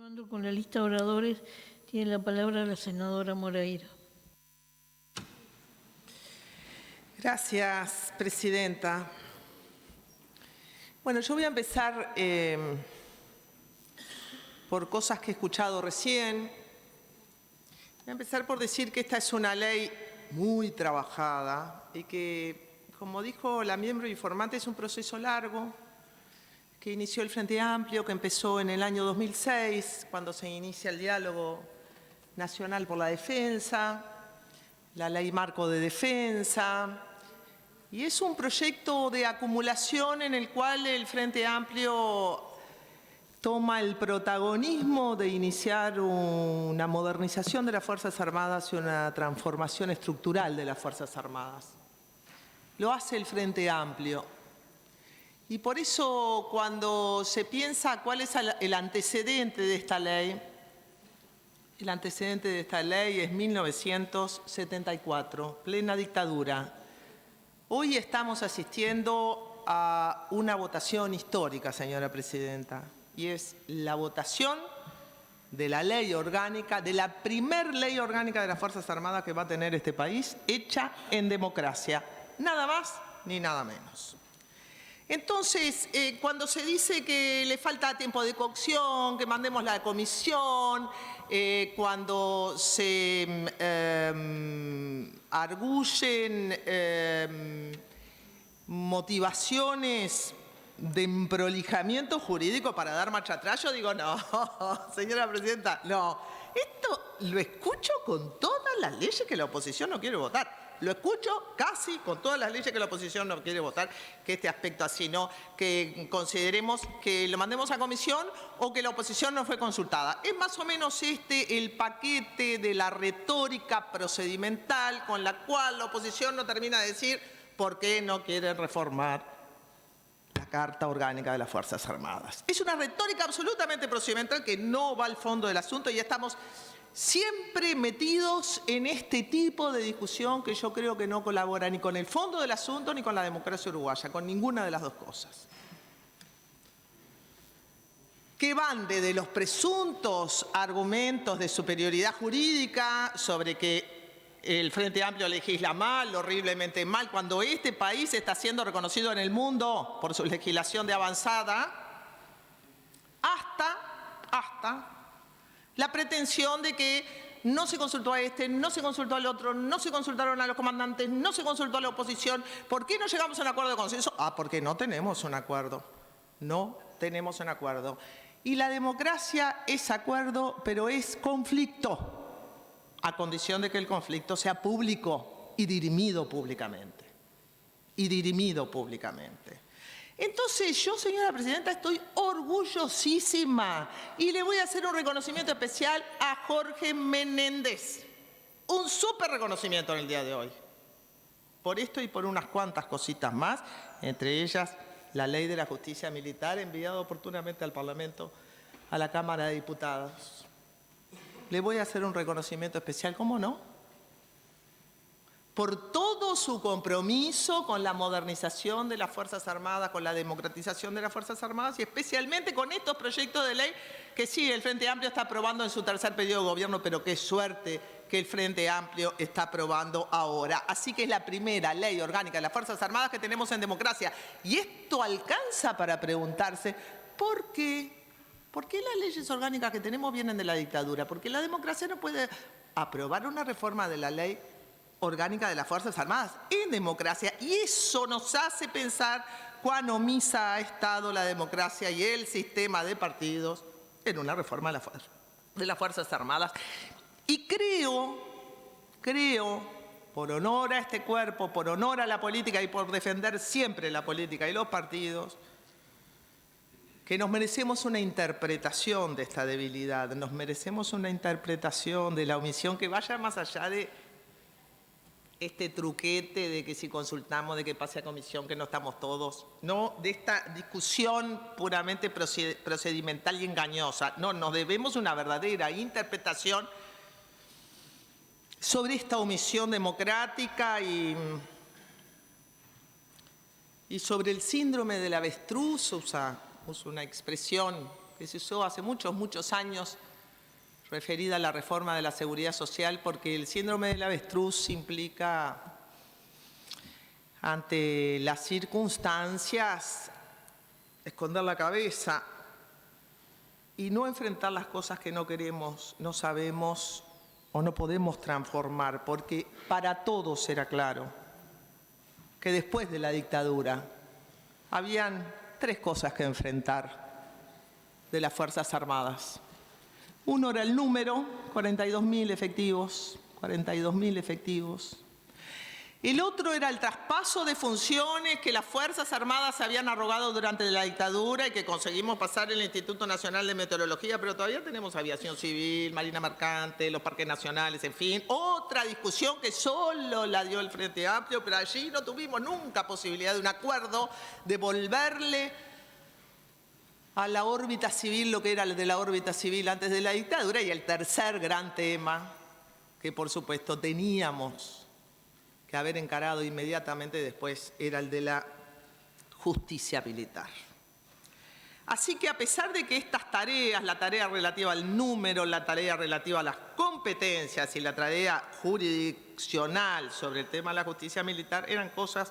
Continuando con la lista de oradores, tiene la palabra la senadora Moreira. Gracias, presidenta. Bueno, yo voy a empezar por cosas que he escuchado recién. Voy a empezar por decir que esta es una ley muy trabajada y que, como dijo la miembro informante, es un proceso largo que inició el Frente Amplio, que empezó en el año 2006, cuando se inicia el diálogo nacional por la defensa, la ley marco de defensa, y es un proyecto de acumulación en el cual el Frente Amplio toma el protagonismo de iniciar una modernización de las Fuerzas Armadas y una transformación estructural de las Fuerzas Armadas. Lo hace el Frente Amplio. Y por eso, cuando se piensa cuál es el antecedente de esta ley, el antecedente de esta ley es 1974, plena dictadura. Hoy estamos asistiendo a una votación histórica, señora presidenta, y es la votación de la ley orgánica, de la primer ley orgánica de las Fuerzas Armadas que va a tener este país, hecha en democracia. Nada más ni nada menos. Entonces, cuando se dice que le falta tiempo de cocción, que mandemos la comisión, cuando se arguyen motivaciones de emprolijamiento jurídico para dar marcha atrás, yo digo, no, señora presidenta, no. Esto lo escucho con todas las leyes que la oposición no quiere votar. Lo escucho casi con todas las leyes que la oposición no quiere votar, que este aspecto así, ¿no? Que consideremos que lo mandemos a comisión o que la oposición no fue consultada. Es más o menos el paquete de la retórica procedimental con la cual la oposición no termina de decir por qué no quiere reformar la Carta Orgánica de las Fuerzas Armadas. Es una retórica absolutamente procedimental que no va al fondo del asunto y estamos siempre metidos en este tipo de discusión que yo creo que no colabora ni con el fondo del asunto ni con la democracia uruguaya, con ninguna de las dos cosas. Que van desde los presuntos argumentos de superioridad jurídica sobre que el Frente Amplio legisla mal, horriblemente mal, cuando este país está siendo reconocido en el mundo por su legislación de avanzada, hasta la pretensión de que no se consultó a este, no se consultó al otro, no se consultaron a los comandantes, no se consultó a la oposición. ¿Por qué no llegamos a un acuerdo de consenso? Porque no tenemos un acuerdo. No tenemos un acuerdo. Y la democracia es acuerdo, pero es conflicto, a condición de que el conflicto sea público y dirimido públicamente. Entonces, yo, señora presidenta, estoy orgullosísima y le voy a hacer un reconocimiento especial a Jorge Menéndez. Un súper reconocimiento en el día de hoy. Por esto y por unas cuantas cositas más, entre ellas la ley de la justicia militar enviada oportunamente al Parlamento, a la Cámara de Diputados. Le voy a hacer un reconocimiento especial, ¿cómo no? Por todo su compromiso con la modernización de las Fuerzas Armadas, con la democratización de las Fuerzas Armadas y especialmente con estos proyectos de ley que sí, el Frente Amplio está aprobando en su tercer periodo de gobierno, pero qué suerte que el Frente Amplio está aprobando ahora. Así que es la primera ley orgánica de las Fuerzas Armadas que tenemos en democracia. Y esto alcanza para preguntarse, ¿por qué? ¿Por qué las leyes orgánicas que tenemos vienen de la dictadura? Porque la democracia no puede aprobar una reforma de la ley orgánica de las Fuerzas Armadas en democracia, y eso nos hace pensar cuán omisa ha estado la democracia y el sistema de partidos en una reforma de las Fuerzas Armadas. Y creo, por honor a este cuerpo, por honor a la política y por defender siempre la política y los partidos, que nos merecemos una interpretación de esta debilidad, nos merecemos una interpretación de la omisión que vaya más allá de este truquete de que si consultamos, de que pase a comisión, que no estamos todos, no de esta discusión puramente procedimental y engañosa. No, nos debemos una verdadera interpretación sobre esta omisión democrática y sobre el síndrome del avestruz, uso una expresión que se usó hace muchos años, referida a la reforma de la seguridad social, porque el síndrome del avestruz implica, ante las circunstancias, esconder la cabeza y no enfrentar las cosas que no queremos, no sabemos o no podemos transformar, porque para todos era claro que después de la dictadura habían 3 cosas que enfrentar de las Fuerzas Armadas. Uno era el número, 42.000 efectivos, 42.000 efectivos. El otro era el traspaso de funciones que las Fuerzas Armadas se habían arrogado durante la dictadura y que conseguimos pasar en el Instituto Nacional de Meteorología, pero todavía tenemos aviación civil, marina mercante, los parques nacionales, en fin. Otra discusión que solo la dio el Frente Amplio, pero allí no tuvimos nunca posibilidad de un acuerdo de volverle a la órbita civil lo que era de la órbita civil antes de la dictadura. Y el tercer gran tema que por supuesto teníamos que haber encarado inmediatamente después era el de la justicia militar. Así que a pesar de que estas tareas, la tarea relativa al número, la tarea relativa a las competencias y la tarea jurisdiccional sobre el tema de la justicia militar eran cosas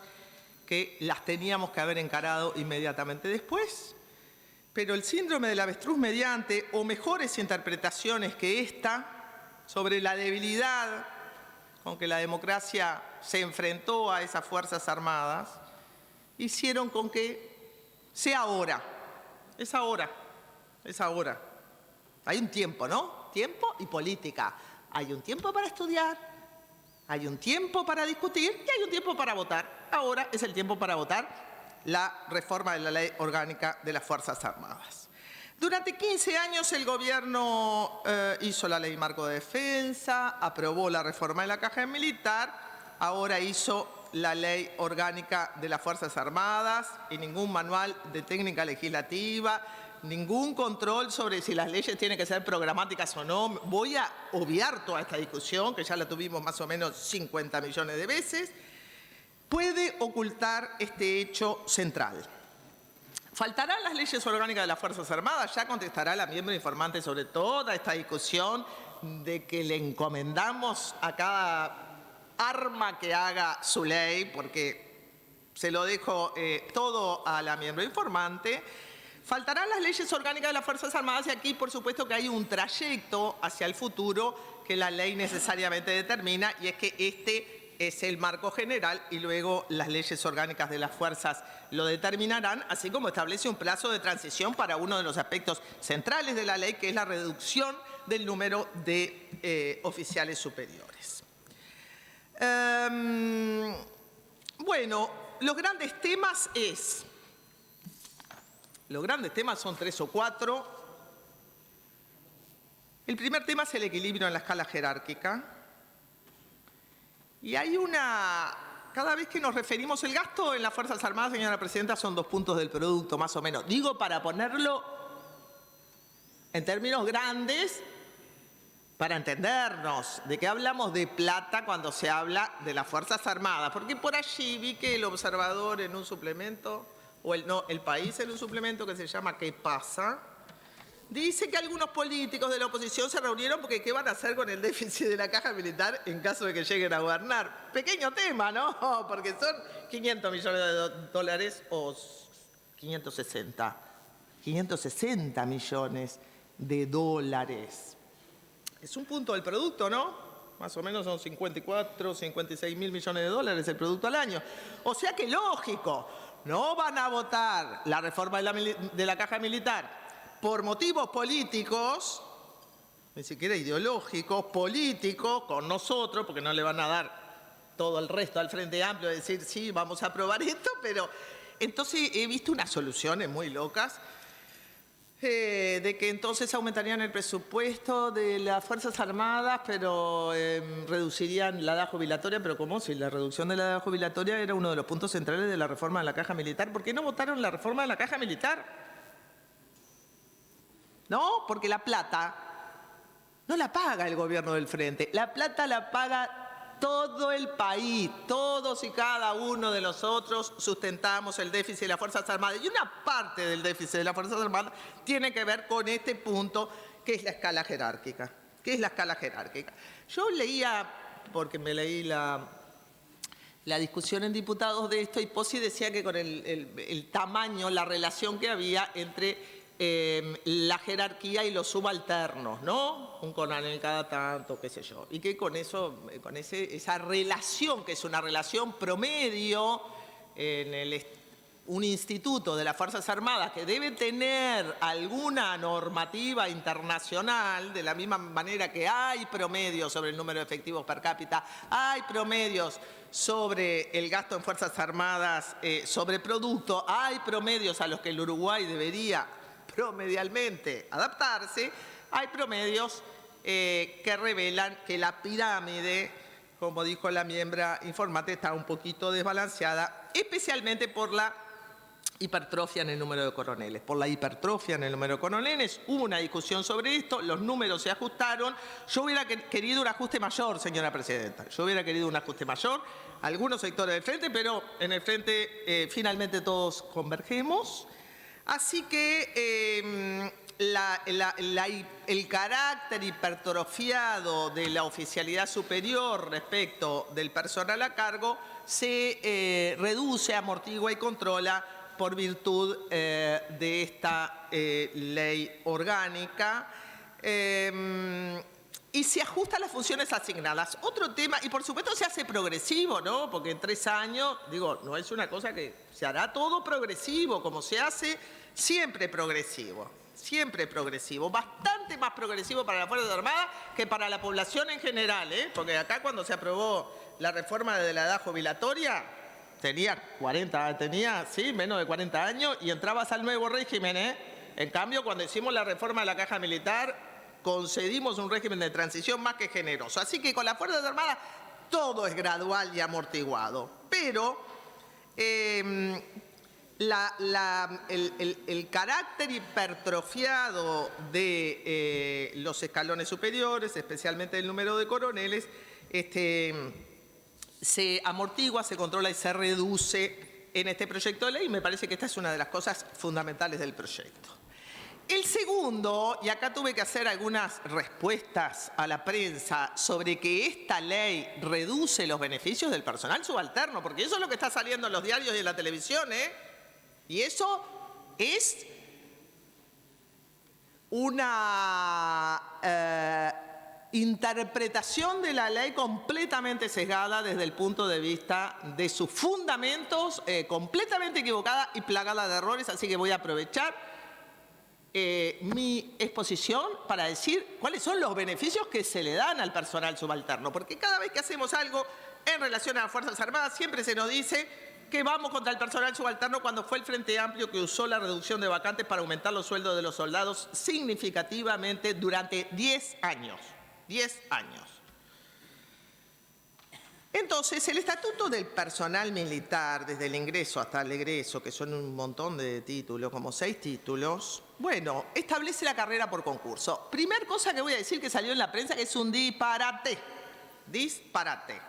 que las teníamos que haber encarado inmediatamente después, pero el síndrome del avestruz mediante, o mejores interpretaciones que esta, sobre la debilidad con que la democracia se enfrentó a esas Fuerzas Armadas, hicieron con que sea ahora. Es ahora, es ahora. Hay un tiempo, ¿no? Tiempo y política. Hay un tiempo para estudiar, hay un tiempo para discutir y hay un tiempo para votar. Ahora es el tiempo para votar la reforma de la Ley Orgánica de las Fuerzas Armadas. Durante 15 años el gobierno hizo la Ley Marco de Defensa, aprobó la reforma de la Caja Militar, ahora hizo la Ley Orgánica de las Fuerzas Armadas y ningún manual de técnica legislativa, ningún control sobre si las leyes tienen que ser programáticas o no. Voy a obviar toda esta discusión, que ya la tuvimos más o menos 50 millones de veces. Puede ocultar este hecho central. ¿Faltarán las leyes orgánicas de las Fuerzas Armadas? Ya contestará la miembro informante sobre toda esta discusión de que le encomendamos a cada arma que haga su ley, porque se lo dejo todo a la miembro informante. Faltarán las leyes orgánicas de las Fuerzas Armadas y aquí, por supuesto, que hay un trayecto hacia el futuro que la ley necesariamente determina, y es que este es el marco general y luego las leyes orgánicas de las fuerzas lo determinarán, así como establece un plazo de transición para uno de los aspectos centrales de la ley, que es la reducción del número de oficiales superiores. Bueno, los grandes temas son 3 o 4. El primer tema es el equilibrio en la escala jerárquica. Y hay cada vez que nos referimos, el gasto en las Fuerzas Armadas, señora Presidenta, son 2 puntos del producto, más o menos. Digo, para ponerlo en términos grandes, para entendernos de qué hablamos de plata cuando se habla de las Fuerzas Armadas. Porque por allí vi que el Observador en un suplemento, o el País en un suplemento que se llama ¿Qué pasa?, dice que algunos políticos de la oposición se reunieron porque ¿qué van a hacer con el déficit de la Caja Militar en caso de que lleguen a gobernar? Pequeño tema, ¿no? Porque son 500 millones de dólares o 560. 560 millones de dólares. Es un punto del producto, ¿no? Más o menos son 54, 56 mil millones de dólares el producto al año. O sea que lógico, no van a votar la reforma de la Caja Militar por motivos políticos, ni siquiera ideológicos, políticos, con nosotros, porque no le van a dar todo el resto al Frente Amplio, decir, sí, vamos a aprobar esto, pero entonces he visto unas soluciones muy locas, de que entonces aumentarían el presupuesto de las Fuerzas Armadas, pero reducirían la edad jubilatoria, pero ¿cómo? Si la reducción de la edad jubilatoria era uno de los puntos centrales de la reforma de la Caja Militar, ¿por qué no votaron la reforma de la Caja Militar? ¿No? Porque la plata no la paga el gobierno del Frente, la plata la paga todo el país, todos y cada uno de nosotros sustentamos el déficit de las Fuerzas Armadas. Y una parte del déficit de las Fuerzas Armadas tiene que ver con este punto, que es la escala jerárquica. ¿Qué es la escala jerárquica? Yo leía, porque me leí la discusión en diputados de esto, y Pozzi decía que con el tamaño, la relación que había entre la jerarquía y los subalternos, ¿no? Un coronel cada tanto, qué sé yo. Y que con eso, esa relación, que es una relación promedio en un instituto de las Fuerzas Armadas que debe tener alguna normativa internacional, de la misma manera que hay promedios sobre el número de efectivos per cápita, hay promedios sobre el gasto en Fuerzas Armadas sobre producto, hay promedios a los que el Uruguay debería promedialmente adaptarse, hay promedios que revelan que la pirámide, como dijo la miembro informante, está un poquito desbalanceada, especialmente por la hipertrofia en el número de coroneles. Por la hipertrofia en el número de coroneles hubo una discusión sobre esto, los números se ajustaron. Yo hubiera querido un ajuste mayor, señora presidenta. Yo hubiera querido un ajuste mayor, algunos sectores del frente, pero en el frente finalmente todos convergemos. Así que el carácter hipertrofiado de la oficialidad superior respecto del personal a cargo se reduce, amortigua y controla por virtud de esta ley orgánica y se ajusta a las funciones asignadas. Otro tema, y por supuesto se hace progresivo, ¿no? Porque en 3 años, digo, no es una cosa que se hará todo progresivo, como se hace, siempre progresivo, bastante más progresivo para las Fuerzas Armadas que para la población en general, ¿eh? Porque acá cuando se aprobó la reforma de la edad jubilatoria, tenía menos de 40 años y entrabas al nuevo régimen, ¿eh? En cambio, cuando hicimos la reforma de la Caja Militar, concedimos un régimen de transición más que generoso. Así que con las Fuerzas Armadas todo es gradual y amortiguado. Pero el carácter hipertrofiado de los escalones superiores, especialmente el número de coroneles, se amortigua, se controla y se reduce en este proyecto de ley. Me parece que esta es una de las cosas fundamentales del proyecto. El segundo, y acá tuve que hacer algunas respuestas a la prensa sobre que esta ley reduce los beneficios del personal subalterno, porque eso es lo que está saliendo en los diarios y en la televisión, ¿eh? Y eso es una interpretación de la ley completamente sesgada desde el punto de vista de sus fundamentos, completamente equivocada y plagada de errores. Así que voy a aprovechar mi exposición para decir cuáles son los beneficios que se le dan al personal subalterno. Porque cada vez que hacemos algo en relación a las Fuerzas Armadas, siempre se nos dice que vamos contra el personal subalterno cuando fue el Frente Amplio que usó la reducción de vacantes para aumentar los sueldos de los soldados significativamente durante 10 años. 10 años. Entonces, el Estatuto del Personal Militar, desde el ingreso hasta el egreso, que son un montón de títulos, como 6 títulos, bueno, establece la carrera por concurso. Primer cosa que voy a decir que salió en la prensa, que es un disparate. Disparate.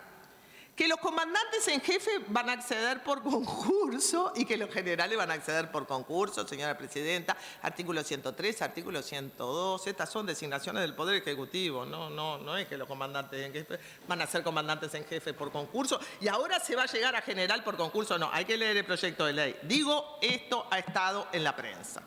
Que los comandantes en jefe van a acceder por concurso y que los generales van a acceder por concurso, señora presidenta. Artículo 103, artículo 102. Estas son designaciones del Poder Ejecutivo. No es que los comandantes en jefe van a ser comandantes en jefe por concurso. Y ahora se va a llegar a general por concurso. No, hay que leer el proyecto de ley. Digo, esto ha estado en la prensa.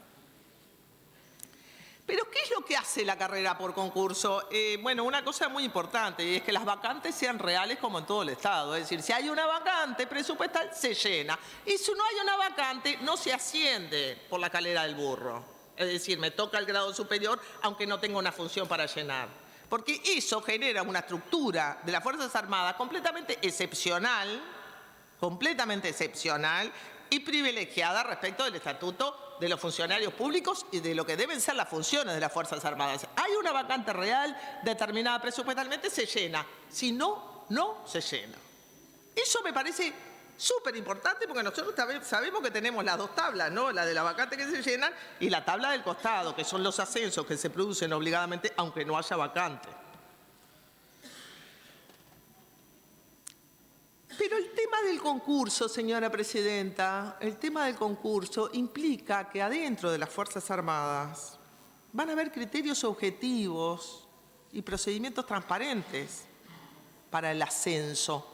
Pero ¿qué es lo que hace la carrera por concurso? Bueno, una cosa muy importante, y es que las vacantes sean reales como en todo el Estado. Es decir, si hay una vacante presupuestal, se llena. Y si no hay una vacante, no se asciende por la calera del burro. Es decir, me toca el grado superior, aunque no tenga una función para llenar. Porque eso genera una estructura de las Fuerzas Armadas completamente excepcional y privilegiada respecto del Estatuto de los funcionarios públicos y de lo que deben ser las funciones de las Fuerzas Armadas. Hay una vacante real determinada presupuestalmente, se llena. Si no, no se llena. Eso me parece súper importante porque nosotros sabemos que tenemos las dos tablas, ¿no? La de la vacante que se llenan y la tabla del costado, que son los ascensos que se producen obligadamente aunque no haya vacante. Pero el tema del concurso, señora presidenta, el tema del concurso implica que adentro de las Fuerzas Armadas van a haber criterios objetivos y procedimientos transparentes para el ascenso.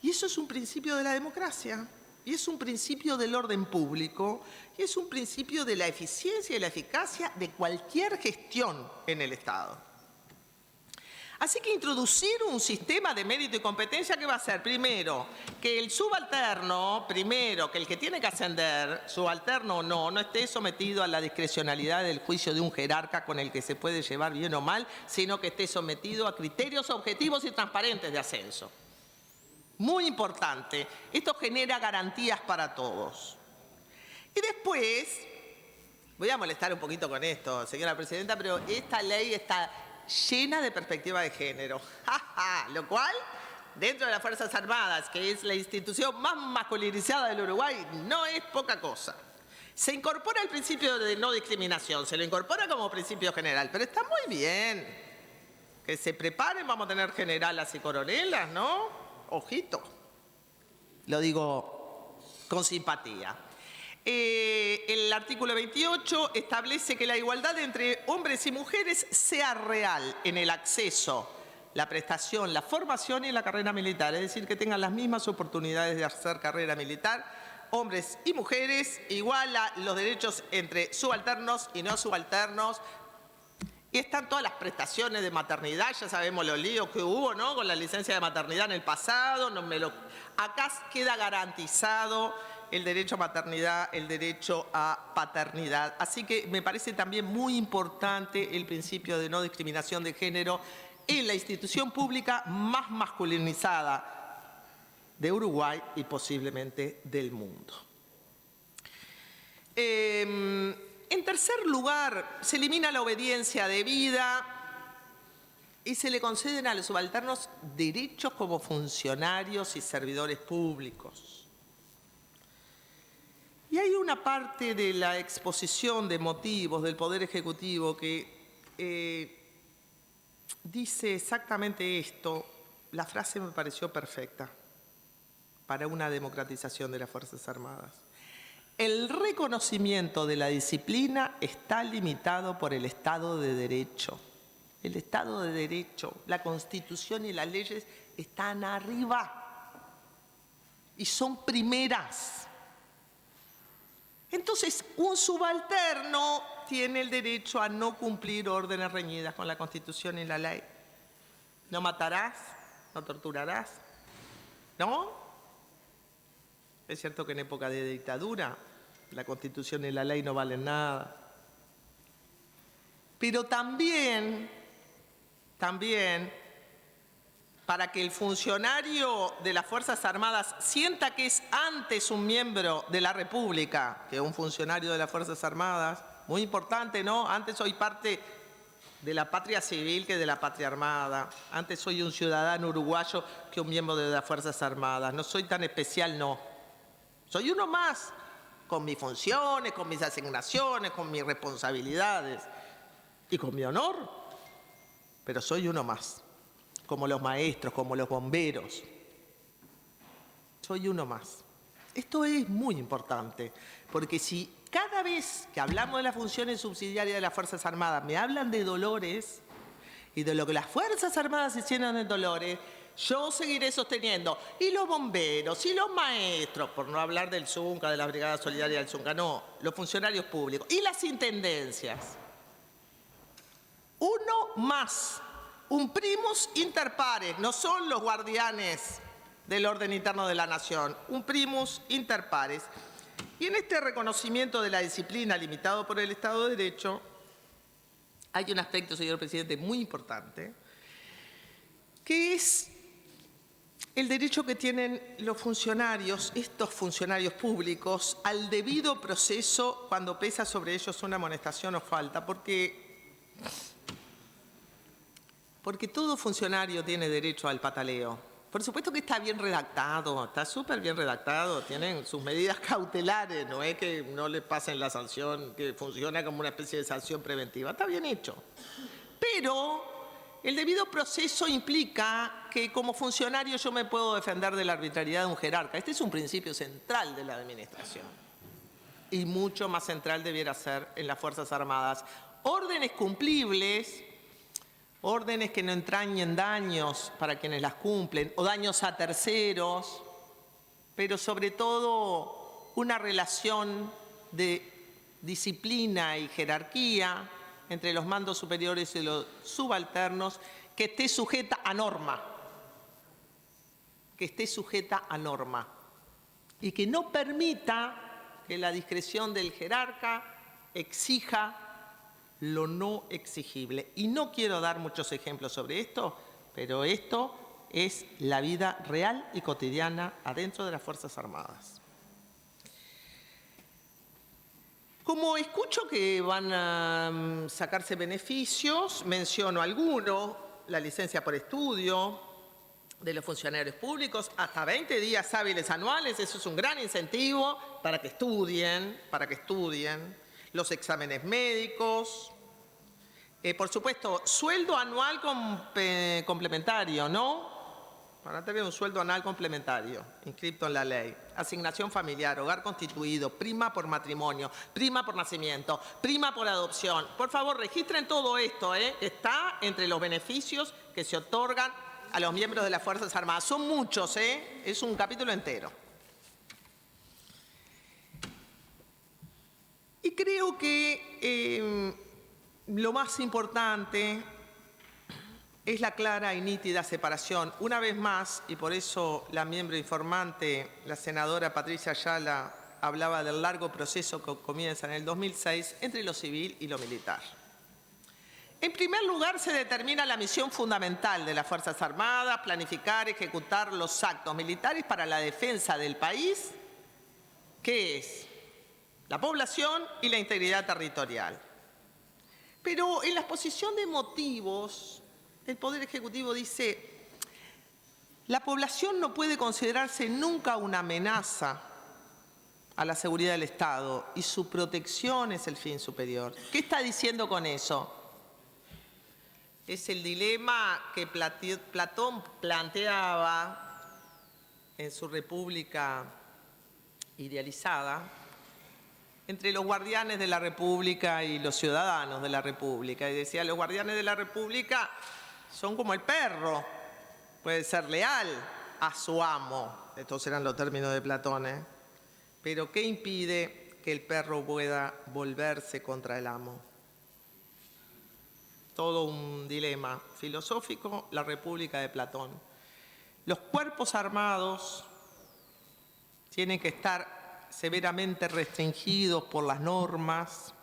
Y eso es un principio de la democracia, y es un principio del orden público, y es un principio de la eficiencia y la eficacia de cualquier gestión en el Estado. Así que introducir un sistema de mérito y competencia, ¿qué va a hacer? Primero, que el subalterno, que el que tiene que ascender, subalterno o no esté sometido a la discrecionalidad del juicio de un jerarca con el que se puede llevar bien o mal, sino que esté sometido a criterios objetivos y transparentes de ascenso. Muy importante. Esto genera garantías para todos. Y después, voy a molestar un poquito con esto, señora presidenta, pero esta ley está llena de perspectiva de género. Lo cual, dentro de las Fuerzas Armadas, que es la institución más masculinizada del Uruguay, no es poca cosa. Se incorpora el principio de no discriminación, se lo incorpora como principio general, pero está muy bien. Que se preparen, vamos a tener generalas y coronelas, ¿no? Ojito. Lo digo con simpatía. El artículo 28 establece que la igualdad entre hombres y mujeres sea real en el acceso, la prestación, la formación y la carrera militar. Es decir, que tengan las mismas oportunidades de hacer carrera militar, hombres y mujeres, igual a los derechos entre subalternos y no subalternos. Y están todas las prestaciones de maternidad, ya sabemos los líos que hubo, ¿no?, con la licencia de maternidad en el pasado. Acá queda garantizado el derecho a maternidad, el derecho a paternidad. Así que me parece también muy importante el principio de no discriminación de género en la institución pública más masculinizada de Uruguay y posiblemente del mundo. En tercer lugar, se elimina la obediencia debida y se le conceden a los subalternos derechos como funcionarios y servidores públicos. Y hay una parte de la exposición de motivos del Poder Ejecutivo que dice exactamente esto. La frase me pareció perfecta para una democratización de las Fuerzas Armadas. El reconocimiento de la disciplina está limitado por el Estado de Derecho. El Estado de Derecho, la Constitución y las leyes están arriba y son primeras. Entonces, un subalterno tiene el derecho a no cumplir órdenes reñidas con la Constitución y la ley. No matarás, no torturarás, ¿no? Es cierto que en época de dictadura la Constitución y la ley no valen nada. Pero también, para que el funcionario de las Fuerzas Armadas sienta que es antes un miembro de la República que un funcionario de las Fuerzas Armadas, muy importante, ¿no? Antes soy parte de la patria civil que de la patria armada. Antes soy un ciudadano uruguayo que un miembro de las Fuerzas Armadas. No soy tan especial, no. Soy uno más, con mis funciones, con mis asignaciones, con mis responsabilidades y con mi honor, pero soy uno más, como los maestros, como los bomberos. Soy uno más. Esto es muy importante, porque si cada vez que hablamos de las funciones subsidiarias de las Fuerzas Armadas me hablan de Dolores y de lo que las Fuerzas Armadas hicieron en Dolores, yo seguiré sosteniendo, y los bomberos, y los maestros, por no hablar del Zunca, de la Brigada Solidaria del Zunca, no, los funcionarios públicos, y las intendencias. Uno más, un primus inter pares, no son los guardianes del orden interno de la nación, un primus inter pares. Y en este reconocimiento de la disciplina limitado por el Estado de Derecho, hay un aspecto, señor presidente, muy importante, que es el derecho que tienen los funcionarios, estos funcionarios públicos, al debido proceso cuando pesa sobre ellos una amonestación o falta, porque todo funcionario tiene derecho al pataleo. Por supuesto que está bien redactado, está súper bien redactado, tienen sus medidas cautelares, no es que no les pasen la sanción, que funciona como una especie de sanción preventiva, está bien hecho. Pero El debido proceso implica que como funcionario yo me puedo defender de la arbitrariedad de un jerarca. Este es un principio central de la administración y mucho más central debiera ser en las Fuerzas Armadas. Órdenes cumplibles, órdenes que no entrañen daños para quienes las cumplen o daños a terceros, pero sobre todo una relación de disciplina y jerarquía entre los mandos superiores y los subalternos que esté sujeta a norma, y que no permita que la discreción del jerarca exija lo no exigible. Y no quiero dar muchos ejemplos sobre esto, pero esto es la vida real y cotidiana adentro de las Fuerzas Armadas. Como escucho que van a sacarse beneficios, menciono alguno: la licencia por estudio de los funcionarios públicos, hasta 20 días hábiles anuales, eso es un gran incentivo para que estudien, los exámenes médicos, por supuesto, sueldo anual complementario, ¿no? Van a tener un sueldo anual complementario, inscrito en la ley. Asignación familiar, hogar constituido, prima por matrimonio, prima por nacimiento, prima por adopción. Por favor, registren todo esto, está entre los beneficios que se otorgan a los miembros de las Fuerzas Armadas. Son muchos, es un capítulo entero. Y creo que lo más importante es la clara y nítida separación. Una vez más, y por eso la miembro informante, la senadora Patricia Ayala, hablaba del largo proceso que comienza en el 2006 entre lo civil y lo militar. En primer lugar, se determina la misión fundamental de las Fuerzas Armadas: planificar, ejecutar los actos militares para la defensa del país, que es la población y la integridad territorial. Pero en la exposición de motivos, el Poder Ejecutivo dice: la población no puede considerarse nunca una amenaza a la seguridad del Estado y su protección es el fin superior. ¿Qué está diciendo con eso? Es el dilema que Platón planteaba en su República idealizada entre los guardianes de la República y los ciudadanos de la República. Y decía: los guardianes de la República son como el perro, puede ser leal a su amo. Estos eran los términos de Platón, Pero ¿qué impide que el perro pueda volverse contra el amo? Todo un dilema filosófico, la República de Platón. Los cuerpos armados tienen que estar severamente restringidos por las normas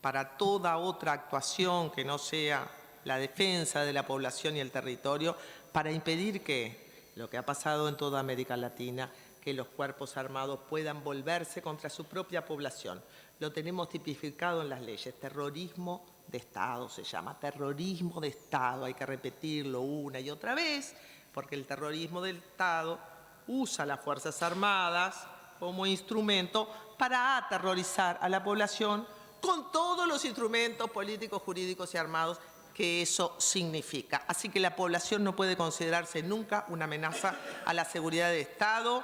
para toda otra actuación que no sea la defensa de la población y el territorio, para impedir que, lo que ha pasado en toda América Latina, que los cuerpos armados puedan volverse contra su propia población. Lo tenemos tipificado en las leyes: terrorismo de Estado se llama, terrorismo de Estado. Hay que repetirlo una y otra vez, porque el terrorismo del Estado usa las Fuerzas Armadas como instrumento para aterrorizar a la población con todos los instrumentos políticos, jurídicos y armados que eso significa. Así que la población no puede considerarse nunca una amenaza a la seguridad del Estado.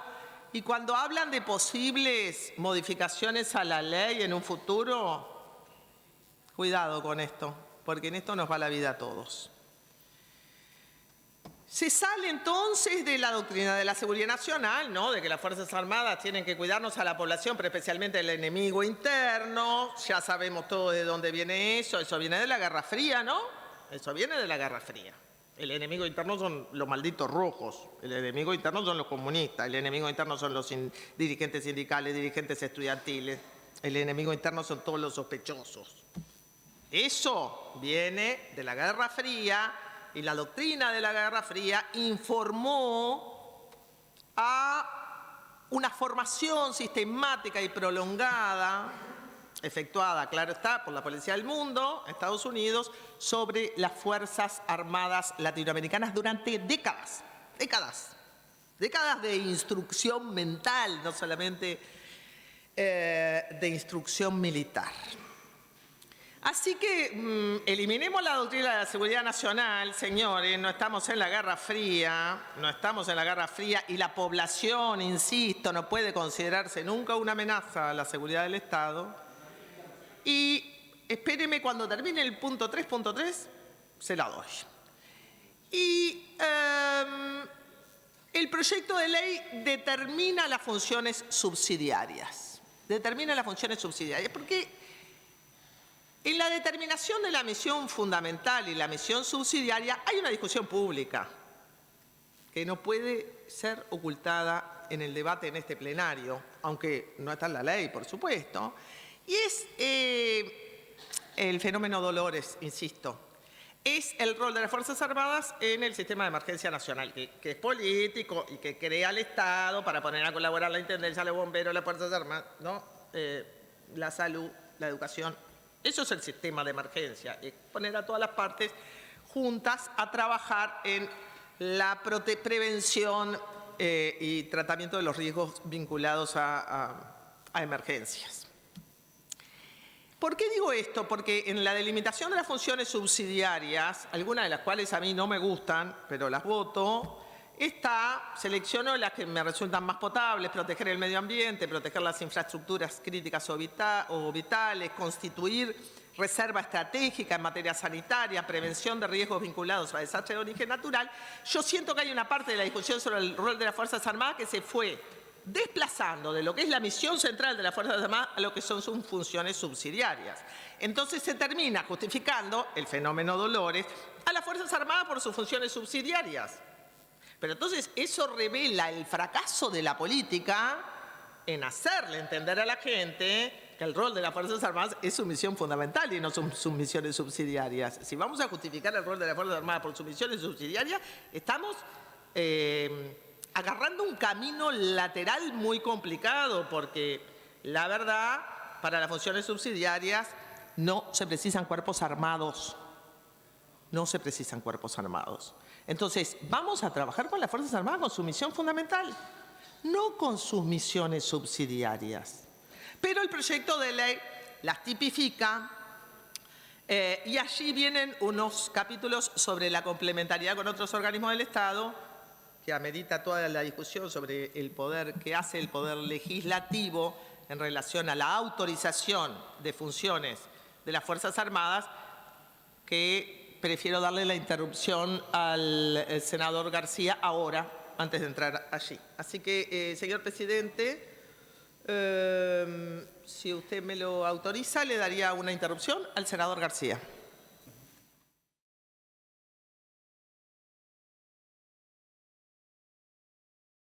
Y cuando hablan de posibles modificaciones a la ley en un futuro, cuidado con esto, porque en esto nos va la vida a todos. Se sale entonces de la doctrina de la seguridad nacional, ¿no? De que las Fuerzas Armadas tienen que cuidarnos a la población, pero especialmente del enemigo interno. Ya sabemos todos de dónde viene eso. Eso viene de la Guerra Fría, ¿no? Eso viene de la Guerra Fría. El enemigo interno son los malditos rojos. El enemigo interno son los comunistas. El enemigo interno son los dirigentes sindicales, dirigentes estudiantiles. El enemigo interno son todos los sospechosos. Eso viene de la Guerra Fría. Y la doctrina de la Guerra Fría informó a una formación sistemática y prolongada, efectuada, claro está, por la Policía del Mundo, Estados Unidos, sobre las Fuerzas Armadas latinoamericanas durante décadas de instrucción mental, no solamente de instrucción militar. Así que eliminemos la doctrina de la seguridad nacional, señores, no estamos en la Guerra Fría, y la población, insisto, no puede considerarse nunca una amenaza a la seguridad del Estado. Y espéreme, cuando termine el punto 3.3, se la doy. Y el proyecto de ley determina las funciones subsidiarias. Porque en la determinación de la misión fundamental y la misión subsidiaria hay una discusión pública que no puede ser ocultada en el debate en este plenario, aunque no está en la ley, por supuesto. Y es el fenómeno Dolores, insisto. Es el rol de las Fuerzas Armadas en el sistema de emergencia nacional, que es político y que crea el Estado para poner a colaborar la Intendencia, los bomberos, las Fuerzas Armadas, ¿no? La salud, la educación. Eso es el sistema de emergencia, es poner a todas las partes juntas a trabajar en la prevención y tratamiento de los riesgos vinculados a emergencias. ¿Por qué digo esto? Porque en la delimitación de las funciones subsidiarias, algunas de las cuales a mí no me gustan, pero las voto, selecciono las que me resultan más potables: proteger el medio ambiente, proteger las infraestructuras críticas o vitales, constituir reserva estratégica en materia sanitaria, prevención de riesgos vinculados a desastres de origen natural. Yo siento que hay una parte de la discusión sobre el rol de las Fuerzas Armadas que se fue desplazando de lo que es la misión central de las Fuerzas Armadas a lo que son sus funciones subsidiarias. Entonces se termina justificando el fenómeno Dolores a las Fuerzas Armadas por sus funciones subsidiarias. Pero entonces eso revela el fracaso de la política en hacerle entender a la gente que el rol de las Fuerzas Armadas es su misión fundamental y no son sus misiones subsidiarias. Si vamos a justificar el rol de las Fuerzas Armadas por sus misiones subsidiarias, estamos agarrando un camino lateral muy complicado, porque la verdad, para las funciones subsidiarias no se precisan cuerpos armados. No se precisan cuerpos armados. Entonces, vamos a trabajar con las Fuerzas Armadas con su misión fundamental, no con sus misiones subsidiarias. Pero el proyecto de ley las tipifica y allí vienen unos capítulos sobre la complementariedad con otros organismos del Estado, que amerita toda la discusión sobre el poder que hace el Poder Legislativo en relación a la autorización de funciones de las Fuerzas Armadas, que prefiero darle la interrupción al senador García ahora, antes de entrar allí. Así que, señor presidente, si usted me lo autoriza, le daría una interrupción al senador García.